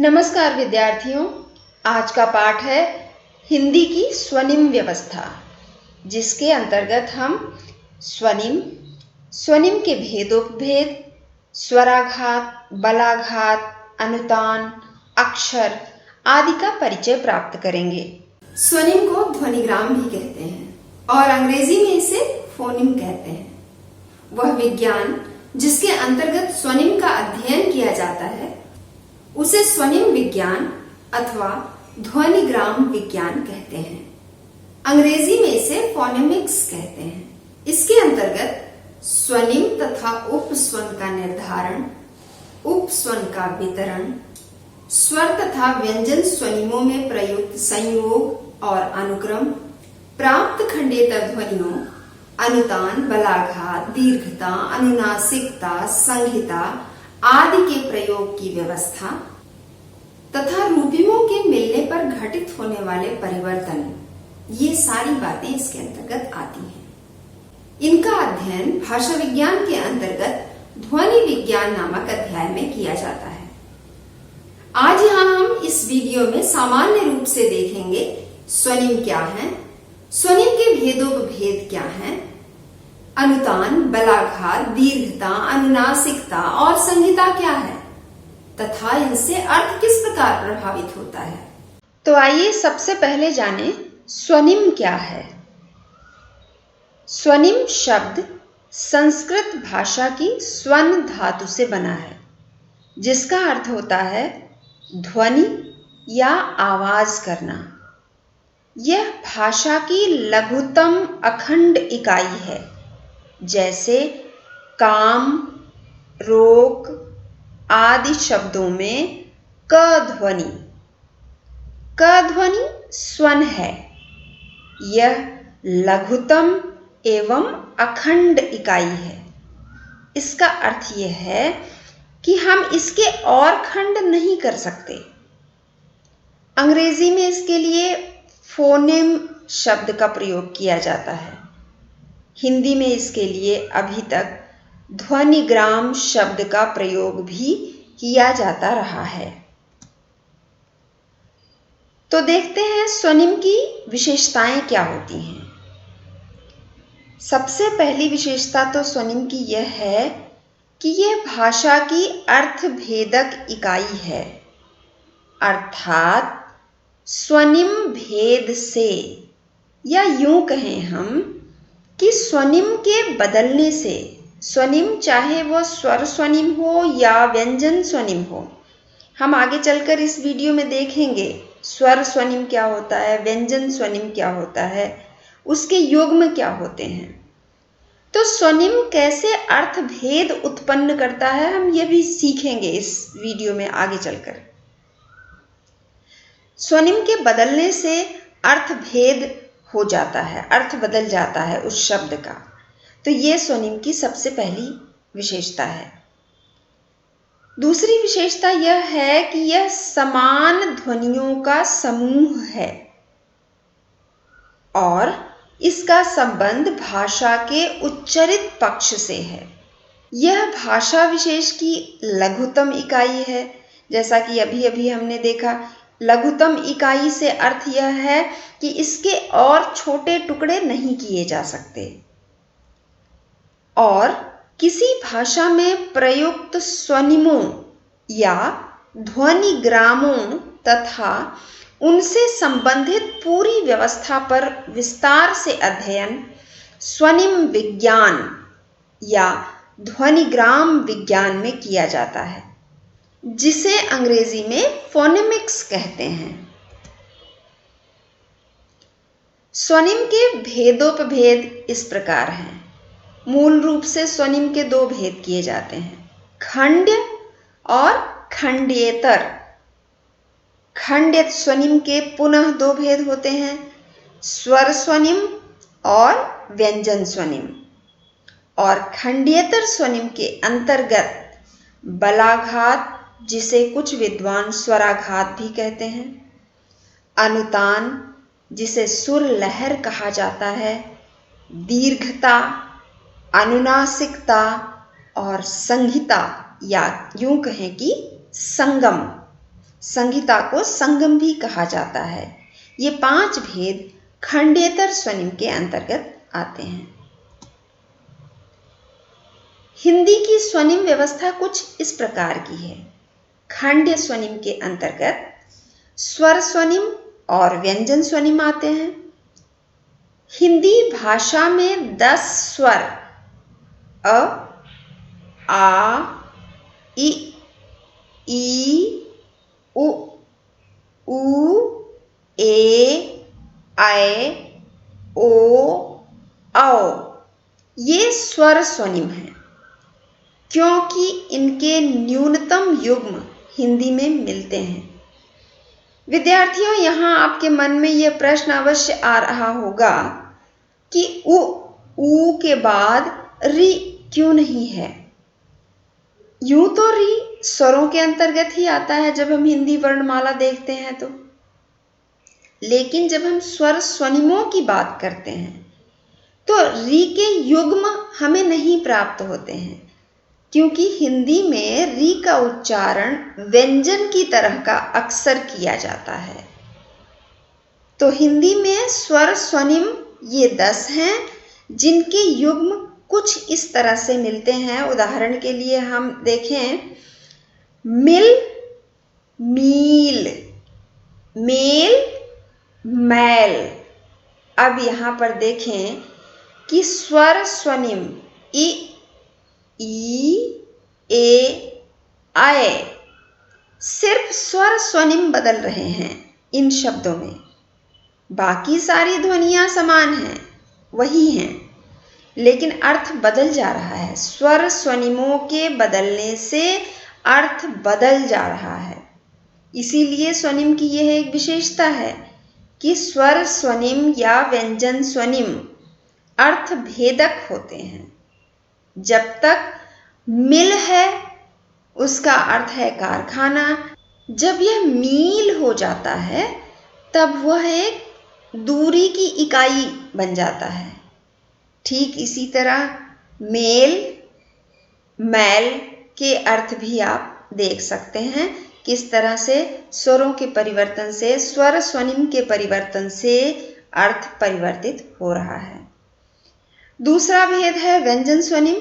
नमस्कार विद्यार्थियों, आज का पाठ है हिंदी की स्वनिम व्यवस्था, जिसके अंतर्गत हम स्वनिम, स्वनिम के भेदोपभेद, स्वराघात, बलाघात, अनुतान, अक्षर आदि का परिचय प्राप्त करेंगे। स्वनिम को ध्वनिग्राम भी कहते हैं और अंग्रेजी में इसे फोनिम कहते हैं। वह विज्ञान जिसके अंतर्गत स्वनिम का अध्ययन किया जाता है उसे स्वनिम विज्ञान अथवा ध्वनिग्राम विज्ञान कहते हैं। अंग्रेजी में इसे फोनेमिक्स कहते हैं। इसके अंतर्गत स्वनिम तथा उपस्वन का निर्धारण, उपस्वन का वितरण, स्वर तथा व्यंजन स्वनिमों में प्रयुक्त संयोग और अनुक्रम, प्राप्त खंडेतर ध्वनियों, अनुतान, बलाघात, दीर्घता, अनुनासिकता, संहिता आदि के प्रयोग की व्यवस्था तथा रूपिमों के मिलने पर घटित होने वाले परिवर्तन, ये सारी बातें इसके अंतर्गत आती हैं। इनका अध्ययन भाषा विज्ञान के अंतर्गत ध्वनि विज्ञान नामक अध्याय में किया जाता है। आज यहाँ हम इस वीडियो में सामान्य रूप से देखेंगे स्वनिम क्या है, स्वनिम के भेदोपभेद क्या हैं, अनुतान, बलाघात, दीर्घता, अनुनासिकता और संहिता क्या है तथा इनसे अर्थ किस प्रकार प्रभावित होता है। तो आइए सबसे पहले जानें स्वनिम क्या है। स्वनिम शब्द संस्कृत भाषा की स्वन धातु से बना है, जिसका अर्थ होता है ध्वनि या आवाज करना। यह भाषा की लघुतम अखंड इकाई है, जैसे काम, रोक आदि शब्दों में क ध्वनि स्वन है। यह लघुतम एवं अखंड इकाई है। इसका अर्थ यह है कि हम इसके और खंड नहीं कर सकते। अंग्रेजी में इसके लिए फोनेम शब्द का प्रयोग किया जाता है। हिंदी में इसके लिए अभी तक ध्वनिग्राम शब्द का प्रयोग भी किया जाता रहा है। तो देखते हैं स्वनिम की विशेषताएं क्या होती हैं। सबसे पहली विशेषता तो स्वनिम की यह है कि यह भाषा की अर्थभेदक इकाई है, अर्थात स्वनिम भेद से, या यूं कहें हम कि स्वनिम के बदलने से, स्वनिम चाहे वह स्वर स्वनिम हो या व्यंजन स्वनिम हो, हम आगे चलकर इस वीडियो में देखेंगे स्वर स्वनिम क्या होता है, व्यंजन स्वनिम क्या होता है, उसके युग्म क्या होते हैं। तो स्वनिम कैसे अर्थभेद उत्पन्न करता है, हम यह भी सीखेंगे इस वीडियो में आगे चलकर। स्वनिम के बदलने से अर्थभेद हो जाता है, अर्थ बदल जाता है उस शब्द का। तो ये स्वनिम की सबसे पहली विशेषता है। दूसरी विशेषता यह है कि यह समान ध्वनियों का समूह है और इसका संबंध भाषा के उच्चरित पक्ष से है। यह भाषा विशेष की लघुतम इकाई है। जैसा कि अभी अभी हमने देखा, लघुतम इकाई से अर्थ यह है कि इसके और छोटे टुकड़े नहीं किए जा सकते। और किसी भाषा में प्रयुक्त स्वनिमों या ध्वनिग्रामों तथा उनसे संबंधित पूरी व्यवस्था पर विस्तार से अध्ययन स्वनिम विज्ञान या ध्वनिग्राम विज्ञान में किया जाता है, जिसे अंग्रेजी में फोनेमिक्स कहते हैं। स्वनिम के भेदोपभेद इस प्रकार हैं। मूल रूप से स्वनिम के दो भेद किए जाते हैं, खंड्य और खंड्येतर। खंड्य स्वनिम के पुनः दो भेद होते हैं, स्वर स्वनिम और व्यंजन स्वनिम। और खंड्येतर स्वनिम के अंतर्गत बलाघात, जिसे कुछ विद्वान स्वराघात भी कहते हैं, अनुतान, जिसे सुर लहर कहा जाता है, दीर्घता, अनुनासिकता और संहिता, या यूं कहें कि संगम, संहिता को संगम भी कहा जाता है। ये 5 भेद खंडेतर स्वनिम के अंतर्गत आते हैं। हिंदी की स्वनिम व्यवस्था कुछ इस प्रकार की है। खंड्य स्वनिम के अंतर्गत स्वर स्वनिम और व्यंजन स्वनिम आते हैं। हिंदी भाषा में 10 स्वर अ, आ, इ, ई, उ, ए, ऐ, ओ, औ ये स्वर स्वनिम हैं, क्योंकि इनके न्यूनतम युग्म हिंदी में मिलते हैं। विद्यार्थियों, यहाँ आपके मन में यह प्रश्न अवश्य आ रहा होगा कि उ के बाद री क्यों नहीं है? यूं तो री स्वरों के अंतर्गत ही आता है जब हम हिंदी वर्णमाला देखते हैं तो, लेकिन जब हम स्वर स्वनिमों की बात करते हैं तो री के युग्म हमें नहीं प्राप्त होते हैं, क्योंकि हिंदी में री का उच्चारण व्यंजन की तरह का अक्सर किया जाता है। तो हिंदी में स्वर स्वनिम ये 10 हैं, जिनके युग्म कुछ इस तरह से मिलते हैं। उदाहरण के लिए हम देखें, मिल, मील, मेल, मैल। अब यहाँ पर देखें कि स्वर स्वनिम इ, ई, ए, आए सिर्फ स्वर स्वनिम बदल रहे हैं इन शब्दों में, बाकी सारी ध्वनियां समान हैं, वही हैं, लेकिन अर्थ बदल जा रहा है। स्वर स्वनिमों के बदलने से अर्थ बदल जा रहा है। इसीलिए स्वनिम की यह एक विशेषता है कि स्वर स्वनिम या व्यंजन स्वनिम अर्थ भेदक होते हैं। जब तक मिल है उसका अर्थ है कारखाना, जब यह मील हो जाता है तब वह एक दूरी की इकाई बन जाता है। ठीक इसी तरह मेल, मैल के अर्थ भी आप देख सकते हैं, किस तरह से स्वरों के परिवर्तन से, स्वर स्वनिम के परिवर्तन से अर्थ परिवर्तित हो रहा है। दूसरा भेद है व्यंजन स्वनिम,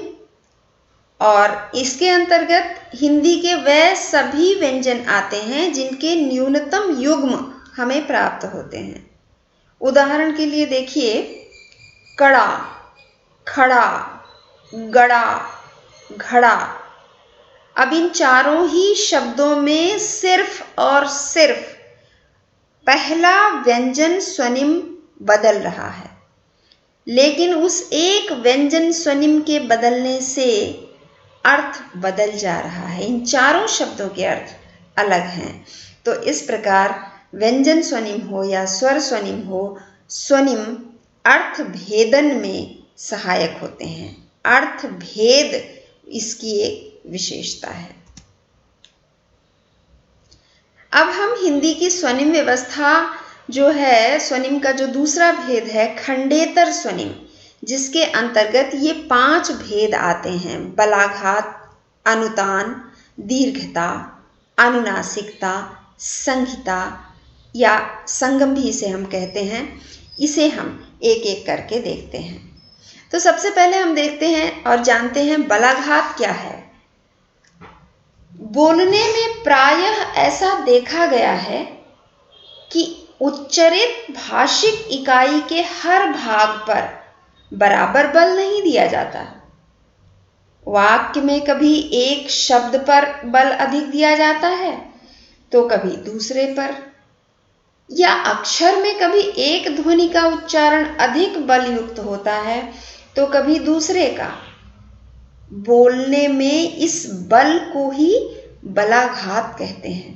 और इसके अंतर्गत हिंदी के वह सभी व्यंजन आते हैं जिनके न्यूनतम युग्म हमें प्राप्त होते हैं। उदाहरण के लिए देखिए, कड़ा, खड़ा, गड़ा, घड़ा। अब इन चारों ही शब्दों में सिर्फ और सिर्फ पहला व्यंजन स्वनिम बदल रहा है, लेकिन उस एक व्यंजन स्वनिम के बदलने से अर्थ बदल जा रहा है। इन चारों शब्दों के अर्थ अलग हैं। तो इस प्रकार व्यंजन स्वनिम हो या स्वर स्वनिम हो, स्वनिम अर्थ भेदन में सहायक होते हैं। अर्थ भेद इसकी एक विशेषता है। अब हम हिंदी की स्वनिम व्यवस्था जो है, स्वनिम का जो दूसरा भेद है खंडेतर स्वनिम, जिसके अंतर्गत ये 5 भेद आते हैं: बलाघात, अनुतान, दीर्घता, अनुनासिकता, संहिता या संगम भी इसे हम कहते हैं। इसे हम एक एक करके देखते हैं। तो सबसे पहले हम देखते हैं और जानते हैं बलाघात क्या है। बोलने में प्रायः ऐसा देखा गया है कि उच्चरित भाषिक इकाई के हर भाग पर बराबर बल नहीं दिया जाता। वाक्य में कभी एक शब्द पर बल अधिक दिया जाता है तो कभी दूसरे पर, या अक्षर में कभी एक ध्वनि का उच्चारण अधिक बल युक्त होता है तो कभी दूसरे का। बोलने में इस बल को ही बलाघात कहते हैं,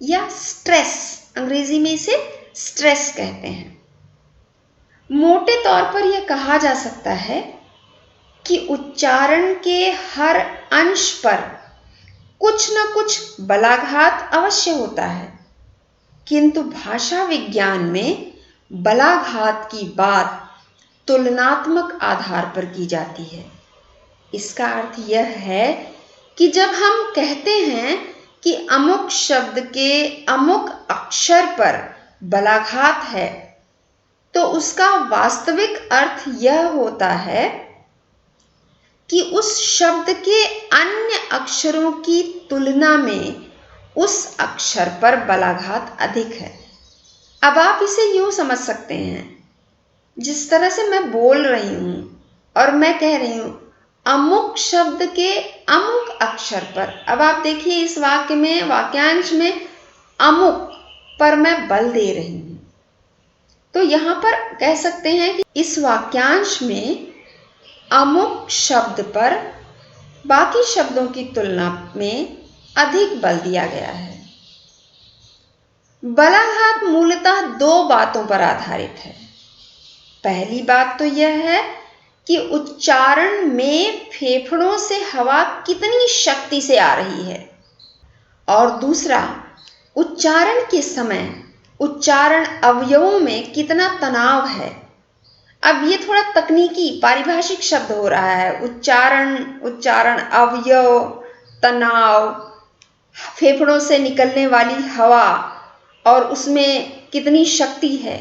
या स्ट्रेस, अंग्रेजी में इसे स्ट्रेस कहते हैं। मोटे तौर पर यह कहा जा सकता है कि उच्चारण के हर अंश पर कुछ न कुछ बलाघात अवश्य होता है, किंतु भाषा विज्ञान में बलाघात की बात तुलनात्मक आधार पर की जाती है। इसका अर्थ यह है कि जब हम कहते हैं कि अमुक शब्द के अमुक अक्षर पर बलाघात है, तो उसका वास्तविक अर्थ यह होता है कि उस शब्द के अन्य अक्षरों की तुलना में उस अक्षर पर बलाघात अधिक है। अब आप इसे यूं समझ सकते हैं, जिस तरह से मैं बोल रही हूं और मैं कह रही हूं अमुक शब्द के अमुक अक्षर पर। अब आप देखिए इस वाक्य में, वाक्यांश में अमुक पर मैं बल दे रही हूं, तो यहां पर कह सकते हैं कि इस वाक्यांश में अमुक शब्द पर बाकी शब्दों की तुलना में अधिक बल दिया गया है। बलाघात मूलतः दो बातों पर आधारित है। पहली बात तो यह है कि उच्चारण में फेफड़ों से हवा कितनी शक्ति से आ रही है, और दूसरा उच्चारण के समय उच्चारण अवयवों में कितना तनाव है। अब ये थोड़ा तकनीकी पारिभाषिक शब्द हो रहा है। उच्चारण अवयव, तनाव, फेफड़ों से निकलने वाली हवा और उसमें कितनी शक्ति है।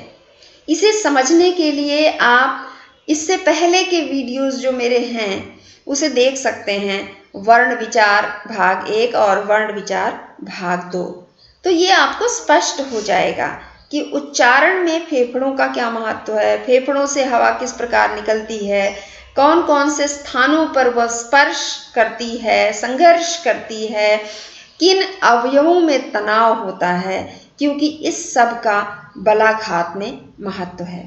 इसे समझने के लिए आप इससे पहले के वीडियोस जो मेरे हैं उसे देख सकते हैं, वर्ण विचार भाग 1 और वर्ण विचार भाग 2। तो ये आपको स्पष्ट हो जाएगा कि उच्चारण में फेफड़ों का क्या महत्व है, फेफड़ों से हवा किस प्रकार निकलती है, कौन कौन से स्थानों पर वह स्पर्श करती है, संघर्ष करती है, किन अवयवों में तनाव होता है, क्योंकि इस सब का बलाघात में महत्व है।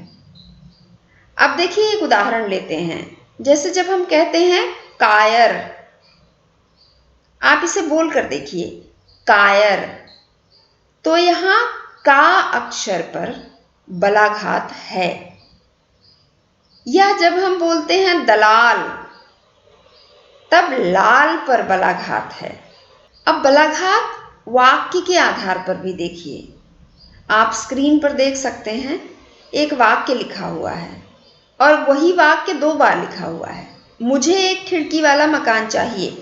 अब देखिए एक उदाहरण लेते हैं। जैसे जब हम कहते हैं कायर, आप इसे बोल कर देखिए कायर, तो यहां का अक्षर पर बलाघात है। या जब हम बोलते हैं दलाल, तब लाल पर बलाघात है। अब बलाघात वाक्य के आधार पर भी देखिए। आप स्क्रीन पर देख सकते हैं एक वाक्य लिखा हुआ है और वही वाक्य 2 बार लिखा हुआ है। मुझे एक खिड़की वाला मकान चाहिए।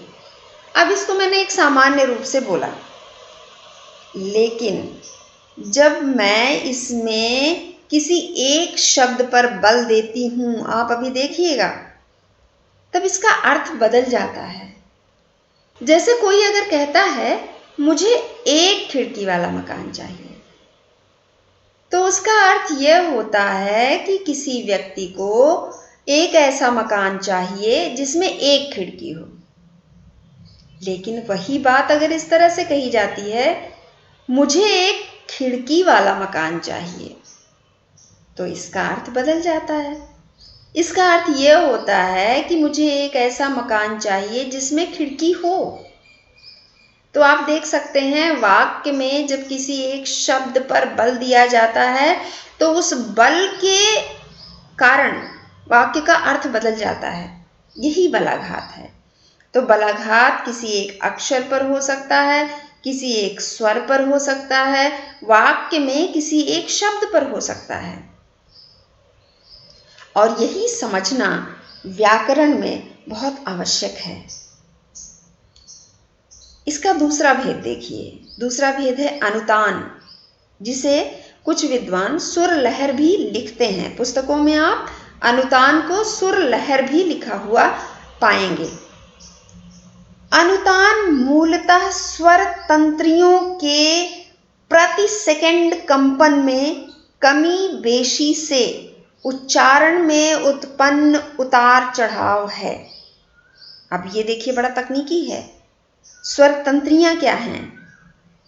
अब इसको मैंने एक सामान्य रूप से बोला, लेकिन जब मैं इसमें किसी एक शब्द पर बल देती हूं, आप अभी देखिएगा, तब इसका अर्थ बदल जाता है। जैसे कोई अगर कहता है मुझे एक खिड़की वाला मकान चाहिए, तो उसका अर्थ यह होता है कि किसी व्यक्ति को एक ऐसा मकान चाहिए जिसमें एक खिड़की हो। लेकिन वही बात अगर इस तरह से कही जाती है, मुझे एक खिड़की वाला मकान चाहिए, तो इसका अर्थ बदल जाता है। इसका अर्थ यह होता है कि मुझे एक ऐसा मकान चाहिए जिसमें खिड़की हो। तो आप देख सकते हैं वाक्य में जब किसी एक शब्द पर बल दिया जाता है, तो उस बल के कारण वाक्य का अर्थ बदल जाता है। यही बलाघात है। तो बलाघात किसी एक अक्षर पर हो सकता है, किसी एक स्वर पर हो सकता है, वाक्य में किसी एक शब्द पर हो सकता है। और यही समझना व्याकरण में बहुत आवश्यक है। इसका दूसरा भेद देखिए। दूसरा भेद है अनुतान, जिसे कुछ विद्वान सुर लहर भी लिखते हैं। पुस्तकों में आप अनुतान को सुर लहर भी लिखा हुआ पाएंगे। अनुतान मूलतः स्वर तंत्रियों के प्रति सेकंड कंपन में कमी बेशी से उच्चारण में उत्पन्न उतार चढ़ाव है। अब ये देखिए बड़ा तकनीकी है। स्वर तंत्रियां क्या हैं?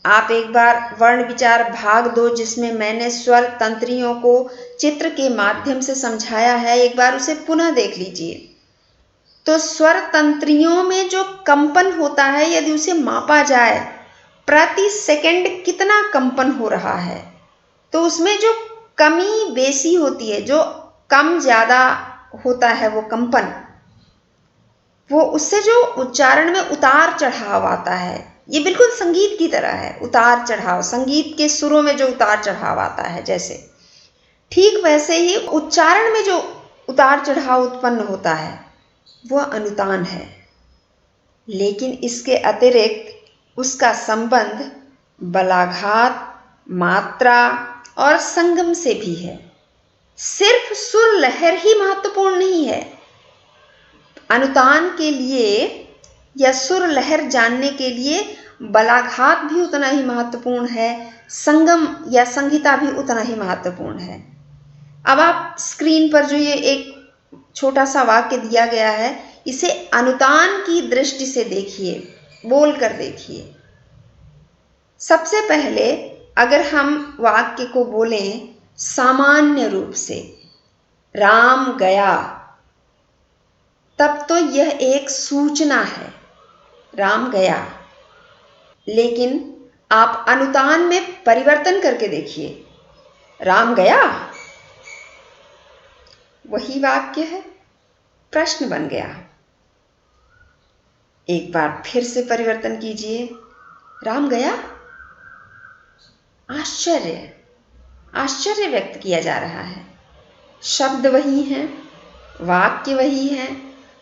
आप एक बार वर्ण विचार भाग 2, जिसमें मैंने स्वर तंत्रियों को चित्र के माध्यम से समझाया है, एक बार उसे पुनः देख लीजिए। तो स्वर तंत्रियों में जो कंपन होता है, यदि उसे मापा जाए प्रति सेकंड कितना कंपन हो रहा है, तो उसमें जो कमी बेसी होती है, जो कम ज्यादा होता है वो कंपन, वो उससे जो उच्चारण में उतार चढ़ाव आता है, ये बिल्कुल संगीत की तरह है। उतार चढ़ाव, संगीत के सुरों में जो उतार चढ़ाव आता है, जैसे ठीक वैसे ही उच्चारण में जो उतार चढ़ाव उत्पन्न होता है वह अनुतान है। लेकिन इसके अतिरिक्त उसका संबंध बलाघात, मात्रा और संगम से भी है। सिर्फ सुर लहर ही महत्वपूर्ण नहीं है। अनुतान के लिए या सुर लहर जानने के लिए बलाघात भी उतना ही महत्वपूर्ण है, संगम या संहिता भी उतना ही महत्वपूर्ण है। अब आप स्क्रीन पर जो ये एक छोटा सा वाक्य दिया गया है, इसे अनुतान की दृष्टि से देखिए, बोल कर देखिए। सबसे पहले अगर हम वाक्य को बोलें सामान्य रूप से, राम गया, तब तो यह एक सूचना है, राम गया। लेकिन आप अनुतान में परिवर्तन करके देखिए, राम गया वही वाक्य है, प्रश्न बन गया। एक बार फिर से परिवर्तन कीजिए, राम गया, आश्चर्य, आश्चर्य व्यक्त किया जा रहा है। शब्द वही हैं, वाक्य वही है,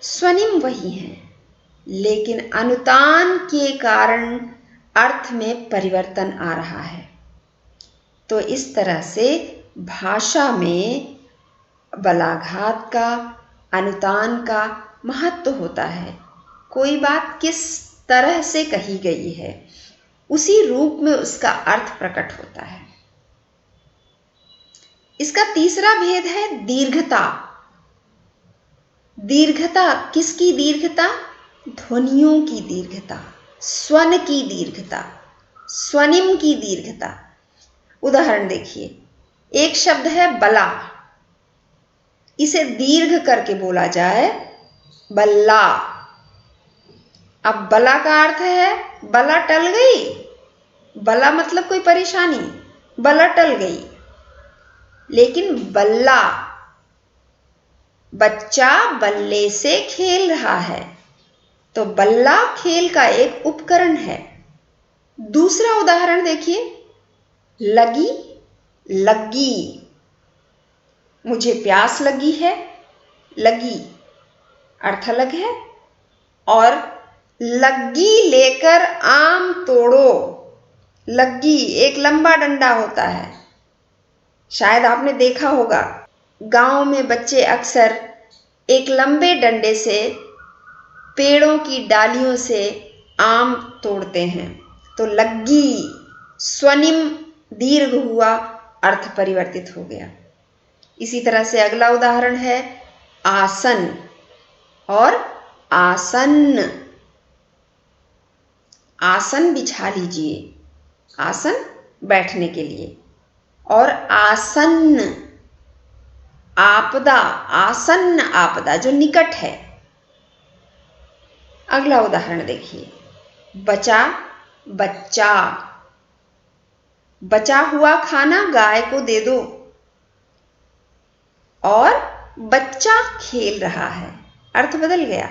स्वनिम वही है, लेकिन अनुतान के कारण अर्थ में परिवर्तन आ रहा है। तो इस तरह से भाषा में बलाघात का, अनुतान का महत्व होता है। कोई बात किस तरह से कही गई है, उसी रूप में उसका अर्थ प्रकट होता है। इसका तीसरा भेद है दीर्घता। दीर्घता किसकी दीर्घता? ध्वनियों की दीर्घता, स्वन की दीर्घता, स्वनिम की दीर्घता। उदाहरण देखिए, एक शब्द है बला, इसे दीर्घ करके बोला जाए बल्ला। अब बला का अर्थ है बला टल गई, बला मतलब कोई परेशानी, बला टल गई। लेकिन बल्ला, बच्चा बल्ले से खेल रहा है, तो बल्ला खेल का एक उपकरण है। दूसरा उदाहरण देखिए, लगी, लग्गी। मुझे प्यास लगी है, लगी अर्थ अलग है। और लग्गी लेकर आम तोड़ो, लग्गी एक लंबा डंडा होता है, शायद आपने देखा होगा, गांव में बच्चे अक्सर एक लंबे डंडे से पेड़ों की डालियों से आम तोड़ते हैं। तो लग्गी, स्वनिम दीर्घ हुआ, अर्थ परिवर्तित हो गया। इसी तरह से अगला उदाहरण है आसन और आसन्न। आसन बिछा लीजिए, आसन बैठने के लिए, और आसन्न आपदा, आसन्न आपदा जो निकट है। अगला उदाहरण देखिए, बचा, बच्चा। बचा हुआ खाना गाय को दे दो, और बच्चा खेल रहा है, अर्थ बदल गया।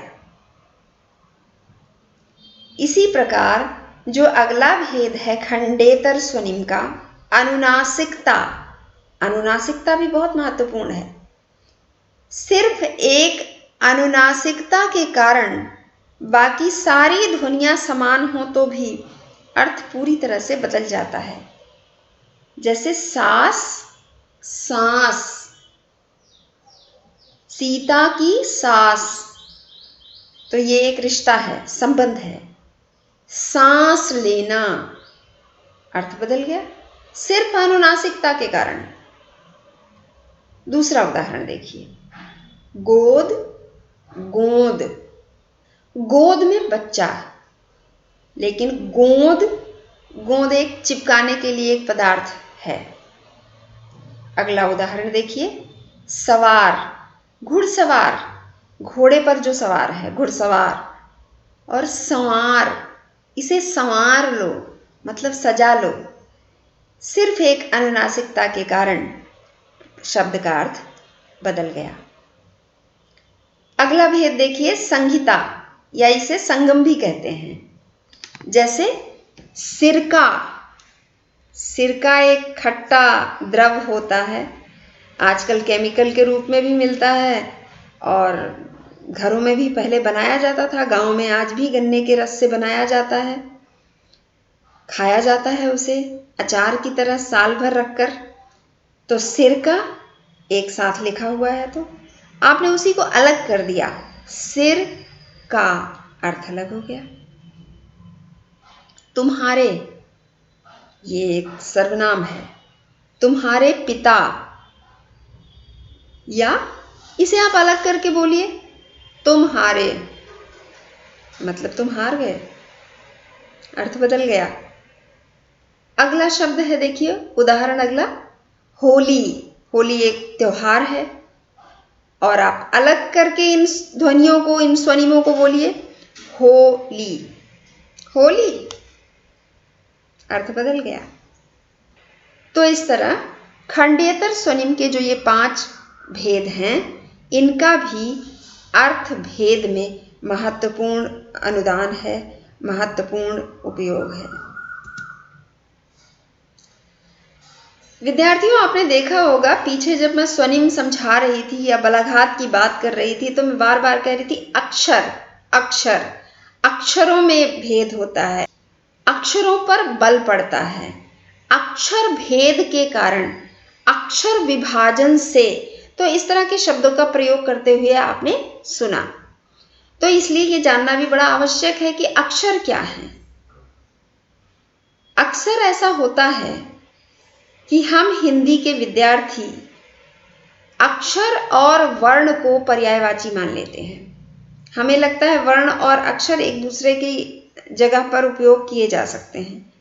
इसी प्रकार जो अगला भेद है खंडेतर स्वनिम का, अनुनासिकता। अनुनासिकता भी बहुत महत्वपूर्ण है। सिर्फ एक अनुनासिकता के कारण बाकी सारी ध्वनियां समान हो तो भी अर्थ पूरी तरह से बदल जाता है। जैसे सास, सांस, सीता की सास, तो ये एक रिश्ता है, संबंध है। सांस लेना, अर्थ बदल गया सिर्फ अनुनासिकता के कारण। दूसरा उदाहरण देखिए, गोद, गोंद। गोद में बच्चा, लेकिन गोंद, गोंद एक चिपकाने के लिए एक पदार्थ है। अगला उदाहरण देखिए, सवार, घुड़सवार, घोड़े पर जो सवार है, घुड़सवार। और संवार, इसे संवार लो, मतलब सजा लो। सिर्फ एक अनुनासिकता के कारण शब्द का अर्थ बदल गया। अगला भेद देखिए, संहिता, या इसे संगम भी कहते हैं। जैसे सिरका। सिरका एक खट्टा द्रव होता है, आजकल केमिकल के रूप में भी मिलता है, और घरों में भी पहले बनाया जाता था, गांव में आज भी गन्ने के रस से बनाया जाता है। खाया जाता है उसे अचार की तरह साल भर रखकर। तो सिर का एक साथ लिखा हुआ है तो आपने उसी को अलग कर दिया, सिर का अर्थ अलग हो गया। तुम्हारे, ये एक सर्वनाम है, तुम्हारे पिता, या इसे आप अलग करके बोलिए, तुम्हारे, मतलब तुम हार गए, अर्थ बदल गया। अगला शब्द है, देखिए उदाहरण अगला, होली। होली एक त्योहार है और आप अलग करके इन ध्वनियों को, इन स्वनिमों को बोलिए, होली, होली, अर्थ बदल गया। तो इस तरह खंडेतर स्वनिम के जो ये 5 भेद हैं, इनका भी अर्थ भेद में महत्वपूर्ण अनुदान है, महत्वपूर्ण उपयोग है। विद्यार्थियों, आपने देखा होगा पीछे जब मैं स्वनिम समझा रही थी या बलाघात की बात कर रही थी तो मैं बार बार कह रही थी अक्षर, अक्षर, अक्षरों में भेद होता है, अक्षरों पर बल पड़ता है। अक्षर भेद के कारण, अक्षर विभाजन से, तो इस तरह के शब्दों का प्रयोग करते हुए आपने सुना। तो इसलिए ये जानना भी बड़ा आवश्यक है कि अक्षर क्या है। अक्सर ऐसा होता है कि हम हिंदी के विद्यार्थी अक्षर और वर्ण को पर्यायवाची मान लेते हैं। हमें लगता है वर्ण और अक्षर एक दूसरे की जगह पर उपयोग किए जा सकते हैं,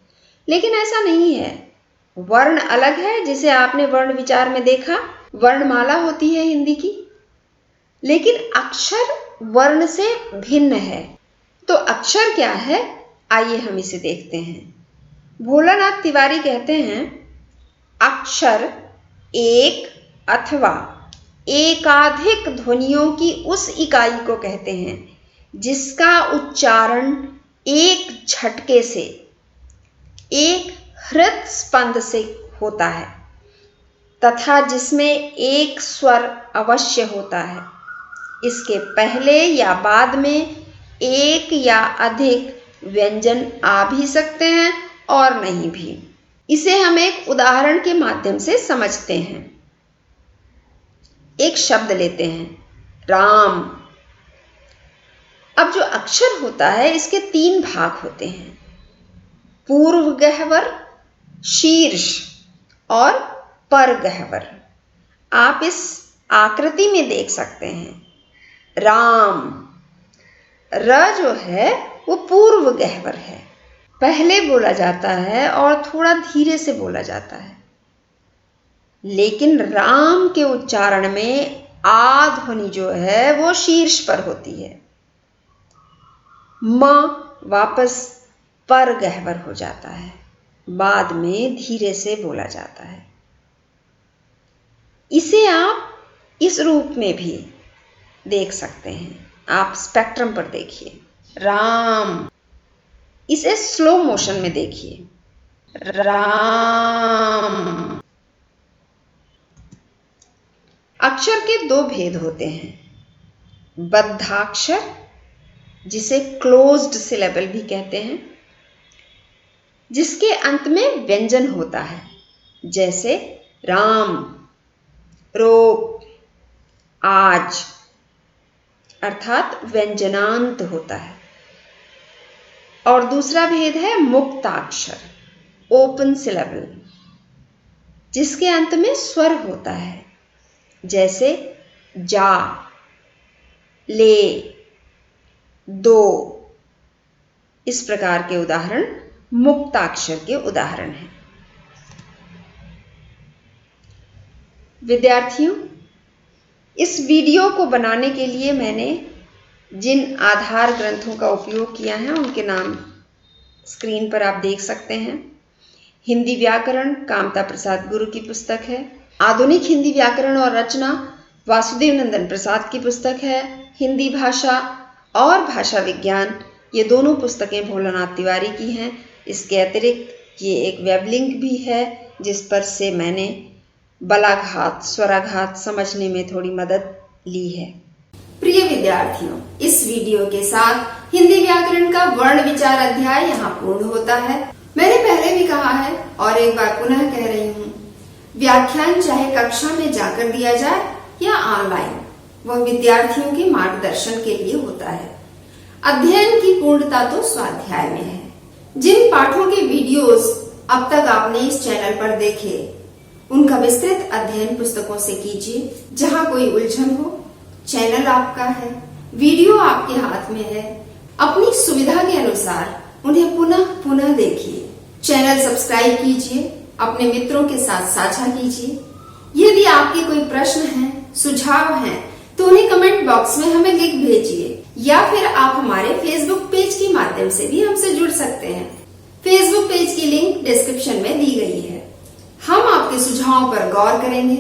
लेकिन ऐसा नहीं है। वर्ण अलग है, जिसे आपने वर्ण विचार में देखा, वर्णमाला होती है हिंदी की, लेकिन अक्षर वर्ण से भिन्न है। तो अक्षर क्या है, आइए हम इसे देखते हैं। भोलानाथ तिवारी कहते हैं, अक्षर एक अथवा एकाधिक ध्वनियों की उस इकाई को कहते हैं जिसका उच्चारण एक झटके से, एक हृद स्पंद से होता है तथा जिसमें एक स्वर अवश्य होता है। इसके पहले या बाद में एक या अधिक व्यंजन आ भी सकते हैं और नहीं भी। इसे हम एक उदाहरण के माध्यम से समझते हैं। एक शब्द लेते हैं, राम। अब जो अक्षर होता है इसके 3 भाग होते हैं, पूर्व गह्वर, शीर्ष और पर गह्वर। आप इस आकृति में देख सकते हैं, राम, र जो है वो पूर्व गह्वर है, पहले बोला जाता है और थोड़ा धीरे से बोला जाता है। लेकिन राम के उच्चारण में आ ध्वनि जो है वो शीर्ष पर होती है, म वापस पर गह्वर हो जाता है, बाद में धीरे से बोला जाता है। इसे आप इस रूप में भी देख सकते हैं। आप स्पेक्ट्रम पर देखिए, राम। इसे स्लो मोशन में देखिए, राम। अक्षर के 2 भेद होते हैं, बद्धाक्षर, जिसे क्लोज्ड सिलेबल भी कहते हैं, जिसके अंत में व्यंजन होता है, जैसे राम, रोप, आज, अर्थात व्यंजनांत होता है। और दूसरा भेद है मुक्ताक्षर, ओपन सिलेबल, जिसके अंत में स्वर होता है, जैसे जा, ले, दो। इस प्रकार के उदाहरण मुक्ताक्षर के उदाहरण हैं। विद्यार्थियों, इस वीडियो को बनाने के लिए मैंने जिन आधार ग्रंथों का उपयोग किया है उनके नाम स्क्रीन पर आप देख सकते हैं। हिंदी व्याकरण कामता प्रसाद गुरु की पुस्तक है। आधुनिक हिंदी व्याकरण और रचना वासुदेव नंदन प्रसाद की पुस्तक है। हिंदी भाषा और भाषा विज्ञान, ये दोनों पुस्तकें भोलानाथ तिवारी की हैं। इसके अतिरिक्त ये एक वेब लिंक भी है जिस पर से मैंने बलाघात, स्वराघात समझने में थोड़ी मदद ली है। प्रिय विद्यार्थियों, इस वीडियो के साथ हिंदी व्याकरण का वर्ण विचार अध्याय यहाँ पूर्ण होता है। मैंने पहले भी कहा है और एक बार पुनः कह रही हूँ, व्याख्यान चाहे कक्षा में जाकर दिया जाए या ऑनलाइन, वह विद्यार्थियों के मार्गदर्शन के लिए होता है। अध्ययन की पूर्णता तो स्वाध्याय में है। जिन पाठों के वीडियोस अब तक आपने इस चैनल पर देखे, उनका विस्तृत अध्ययन पुस्तकों से कीजिए। जहां कोई उलझन हो, चैनल आपका है, वीडियो आपके हाथ में है। अपनी सुविधा के अनुसार उन्हें पुनः पुनः देखिए। चैनल सब्सक्राइब कीजिए, अपने मित्रों के साथ साझा कीजिए। यदि आपके कोई प्रश्न हैं, सुझाव हैं, तो उन्हें कमेंट बॉक्स में हमें लिख भेजिए, या फिर आप हमारे फेसबुक पेज के माध्यम से भी हमसे जुड़ सकते हैं। फेसबुक पेज की लिंक डिस्क्रिप्शन में दी गई है। हम आपके सुझावों पर गौर करेंगे,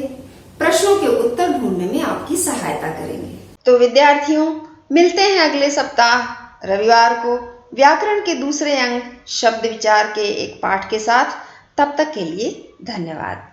प्रश्नों के उत्तर ढूंढने में आपकी सहायता करेंगे। तो विद्यार्थियों, मिलते हैं अगले सप्ताह रविवार को व्याकरण के दूसरे अंक शब्द विचार के एक पाठ के साथ। तब तक के लिए धन्यवाद।